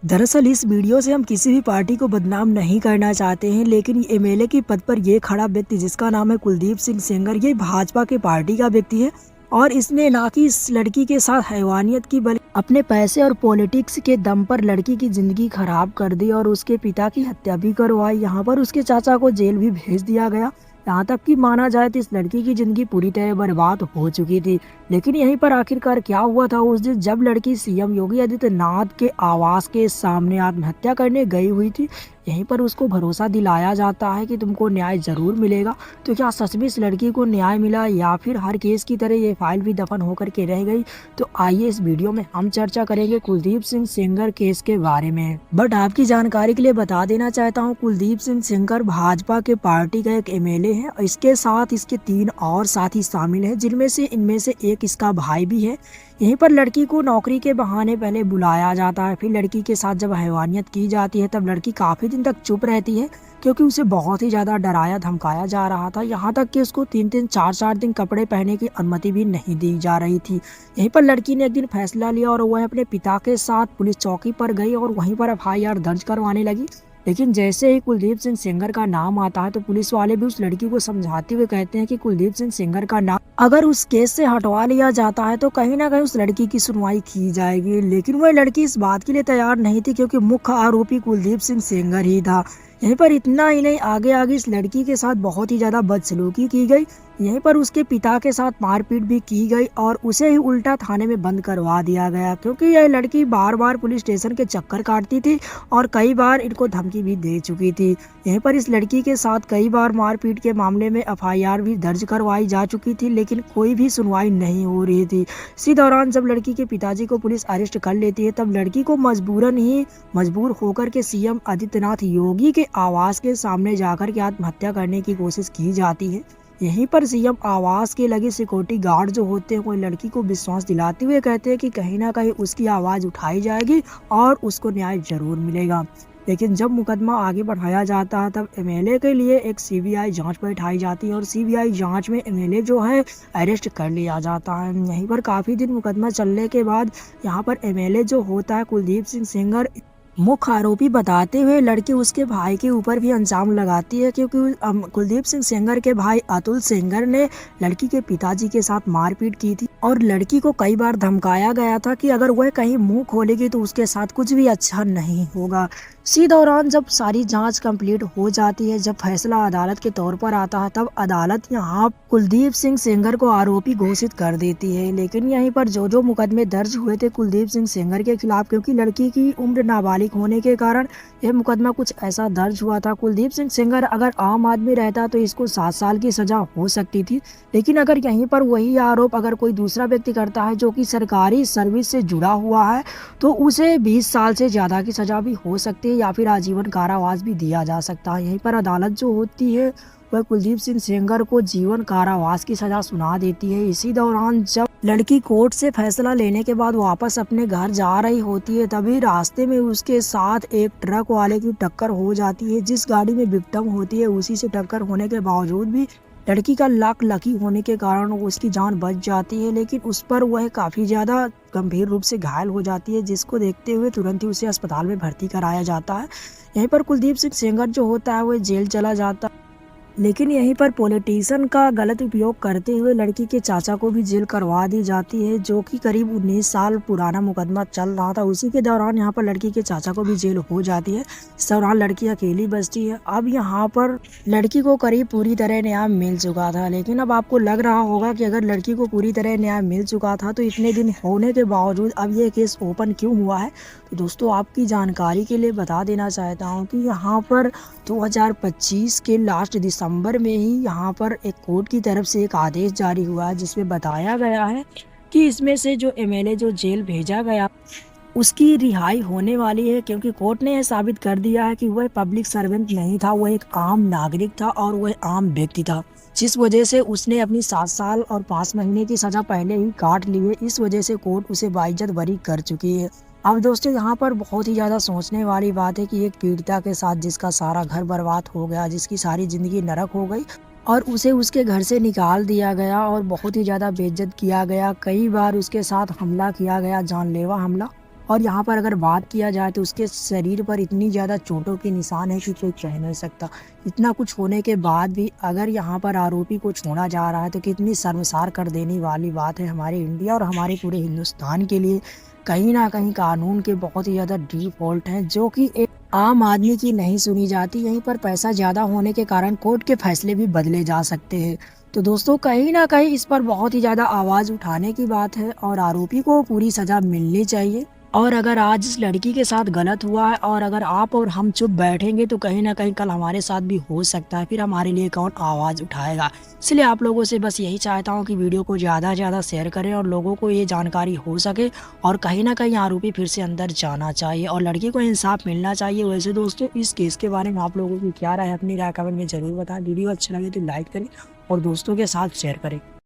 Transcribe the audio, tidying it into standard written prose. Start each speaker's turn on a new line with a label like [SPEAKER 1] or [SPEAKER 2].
[SPEAKER 1] दरअसल इस वीडियो से हम किसी भी पार्टी को बदनाम नहीं करना चाहते हैं, लेकिन एमएलए की पद पर ये खड़ा व्यक्ति जिसका नाम है कुलदीप सिंह सेंगर, ये भाजपा के पार्टी का व्यक्ति है। और इसने ना कि इस लड़की के साथ हैवानियत की, बल्कि अपने पैसे और पॉलिटिक्स के दम पर लड़की की जिंदगी खराब कर दी और उसके पिता की हत्या भी करवाई। यहाँ पर उसके चाचा को जेल भी भेज दिया गया। यहाँ तक कि माना जाए तो इस लड़की की जिंदगी पूरी तरह बर्बाद हो चुकी थी। लेकिन यहीं पर आखिरकार क्या हुआ था उस दिन, जब लड़की सीएम योगी आदित्यनाथ के आवास के सामने आत्महत्या करने गई हुई थी। यहीं पर उसको भरोसा दिलाया जाता है कि तुमको न्याय जरूर मिलेगा। तो क्या सच में इस लड़की को न्याय मिला या फिर हर केस की तरह ये फाइल भी दफन होकर के रह गई? तो आइए इस वीडियो में हम चर्चा करेंगे कुलदीप सिंह सेंगर केस के बारे में। बट आपकी जानकारी के लिए बता देना चाहता हूँ, कुलदीप सिंह सेंगर भाजपा के पार्टी का एक एमएलए है। इसके साथ इसके 3 और साथी शामिल हैं, जिनमें से इनमें से एक इसका भाई भी है। यहीं पर लड़की को नौकरी के बहाने पहले बुलाया जाता है, फिर लड़की के साथ जब हैवानियत की जाती है तब लड़की काफी दिन तक चुप रहती है, क्योंकि उसे बहुत ही ज्यादा डराया धमकाया जा रहा था। यहाँ तक कि उसको 3-3 4-4 दिन कपड़े पहनने की अनुमति भी नहीं दी जा रही थी। यहीं पर लड़की ने एक दिन फैसला लिया और वह अपने पिता के साथ पुलिस चौकी पर गई और वहीं पर एफआईआर दर्ज करवाने लगी। लेकिन जैसे ही कुलदीप सिंह सेंगर का नाम आता है तो पुलिस वाले भी उस लड़की को समझाते हुए कहते हैं कि कुलदीप सिंह सेंगर का नाम अगर उस केस से हटवा लिया जाता है तो कहीं ना कहीं उस लड़की की सुनवाई की जाएगी। लेकिन वह लड़की इस बात के लिए तैयार नहीं थी, क्योंकि मुख्य आरोपी कुलदीप सिंह सेंगर ही था। यहीं पर इतना ही नहीं, आगे आगे इस लड़की के साथ बहुत ही ज्यादा बदसलूकी की गई। यहीं पर उसके पिता के साथ मारपीट भी की गई और उसे ही उल्टा थाने में बंद करवा दिया गया, क्योंकि यह लड़की बार बार पुलिस स्टेशन के चक्कर काटती थी और कई बार इनको धमकी भी दे चुकी थी। यहीं पर इस लड़की के साथ कई बार मारपीट के मामले में एफआईआर भी दर्ज करवाई जा चुकी थी, लेकिन कोई भी सुनवाई नहीं हो रही थी। इसी दौरान जब लड़की के पिताजी को पुलिस अरेस्ट कर लेती है तब लड़की को मजबूर होकर के सीएम आदित्यनाथ योगी के आवास के सामने जाकर के आत्महत्या करने की कोशिश की जाती है। यहीं पर सीएम आवास के लगे सिक्योरिटी गार्ड जो होते हैं वो लड़की को विश्वास दिलाते हुए कहते हैं कि कहीं ना कहीं उसकी आवाज उठाई जाएगी और उसको न्याय जरूर मिलेगा। लेकिन जब मुकदमा आगे बढ़ाया जाता है तब एमएलए के लिए एक सीबीआई जांच बैठाई जाती है और सीबीआई जांच में एमएलए जो है अरेस्ट कर लिया जाता है। यहीं पर काफी दिन मुकदमा चलने के बाद यहाँ पर एमएलए जो होता है कुलदीप सिंह सेंगर मुख्य आरोपी बताते हुए लड़की उसके भाई के ऊपर भी इल्जाम लगाती है, क्योंकि कुलदीप सिंह सेंगर के भाई अतुल सेंगर ने लड़की के पिताजी के साथ मारपीट की थी और लड़की को कई बार धमकाया गया था कि अगर वह कहीं मुंह खोलेगी तो उसके साथ कुछ भी अच्छा नहीं होगा। इसी दौरान जब सारी जांच कंप्लीट हो जाती है, जब फैसला अदालत के तौर पर आता है, तब अदालत यहाँ कुलदीप सिंह सेंगर को आरोपी घोषित कर देती है। लेकिन यहीं पर जो मुकदमे दर्ज हुए थे कुलदीप सिंह सेंगर के खिलाफ, क्योंकि लड़की की उम्र नाबालिग होने के कारण यह मुकदमा कुछ ऐसा दर्ज हुआ था। कुलदीप सिंह सेंगर अगर आम आदमी रहता तो इसको 7 साल की सजा हो सकती थी, लेकिन अगर यहीं पर वही आरोप अगर कोई दूसरा व्यक्ति करता है जो कि सरकारी सर्विस से जुड़ा हुआ है तो उसे 20 साल से ज्यादा की सजा भी हो सकती है या फिर आजीवन कारावास भी दिया जा सकता है। यहीं पर अदालत जो होती है वह कुलदीप सिंह सेंगर को जीवन कारावास की सजा सुना देती है। इसी दौरान जब लड़की कोर्ट से फैसला लेने के बाद वापस अपने घर जा रही होती है तभी रास्ते में उसके साथ एक ट्रक वाले की टक्कर हो जाती है। जिस गाड़ी में विक्टिम होती है उसी से टक्कर होने के बावजूद भी लड़की का लकी होने के कारण उसकी जान बच जाती है, लेकिन उस पर वह काफी ज्यादा गंभीर रूप से घायल हो जाती है, जिसको देखते हुए तुरंत ही उसे अस्पताल में भर्ती कराया जाता है। यहीं पर कुलदीप सिंह सेंगर जो होता है वह जेल चला जाता है। लेकिन यहीं पर पॉलिटिशियन का गलत उपयोग करते हुए लड़की के चाचा को भी जेल करवा दी जाती है, जो कि करीब 19 साल पुराना मुकदमा चल रहा था। उसी के दौरान यहाँ पर लड़की के चाचा को भी जेल हो जाती है। इस दौरान लड़की अकेली बचती है। अब यहाँ पर लड़की को करीब पूरी तरह न्याय मिल चुका था, लेकिन अब आपको लग रहा होगा कि अगर लड़की को पूरी तरह न्याय मिल चुका था तो इतने दिन होने के बावजूद अब ये केस ओपन क्यों हुआ है? तो दोस्तों आपकी जानकारी के लिए बता देना चाहता हूँ कि यहाँ पर 2025 के लास्ट दिसंबर में ही यहाँ पर एक कोर्ट की तरफ से एक आदेश जारी हुआ है, जिसमें बताया गया है कि इसमें से जो एमएलए जो जेल भेजा गया उसकी रिहाई होने वाली है, क्योंकि कोर्ट ने यह साबित कर दिया है कि वह पब्लिक सर्वेंट नहीं था, वह एक आम नागरिक था और वह आम व्यक्ति था, जिस वजह से उसने अपनी 7 साल और 5 महीने की सजा पहले ही काट ली है। इस वजह से कोर्ट उसे बाइज्जत बरी कर चुकी है। अब दोस्तों यहाँ पर बहुत ही ज़्यादा सोचने वाली बात है कि एक पीड़िता के साथ जिसका सारा घर बर्बाद हो गया, जिसकी सारी ज़िंदगी नरक हो गई और उसे उसके घर से निकाल दिया गया और बहुत ही ज़्यादा बेइज्जत किया गया, कई बार उसके साथ हमला किया गया, जानलेवा हमला, और यहाँ पर अगर बात किया जाए तो उसके शरीर पर इतनी ज़्यादा चोटों के निशान है कि कोई कह नहीं सकता। इतना कुछ होने के बाद भी अगर यहाँ पर आरोपी को छोड़ा जा रहा है तो कितनी शर्मसार कर देने वाली बात है हमारे इंडिया और हमारे पूरे हिंदुस्तान के लिए। कहीं न कहीं कानून के बहुत ही ज़्यादा डिफ़ॉल्ट हैं जो कि एक आम आदमी की नहीं सुनी जाती। यहीं पर पैसा ज़्यादा होने के कारण कोर्ट के फैसले भी बदले जा सकते हैं। तो दोस्तों कहीं न कहीं इस पर बहुत ही ज़्यादा आवाज़ उठाने की बात है और आरोपी को पूरी सज़ा मिलनी चाहिए। और अगर आज इस लड़की के साथ गलत हुआ है और अगर आप और हम चुप बैठेंगे तो कहीं न कहीं कल हमारे साथ भी हो सकता है, फिर हमारे लिए कौन आवाज़ उठाएगा। इसलिए आप लोगों से बस यही चाहता हूँ कि वीडियो को ज़्यादा से ज़्यादा शेयर करें और लोगों को ये जानकारी हो सके और कहीं न कहीं आरोपी फिर से अंदर जाना चाहिए और लड़की को इंसाफ मिलना चाहिए। वैसे दोस्तों इस केस के बारे में आप लोगों की क्या राय है, अपनी राय कमेंट में ज़रूर बताएँ। वीडियो अच्छा लगे तो लाइक करें और दोस्तों के साथ शेयर करें।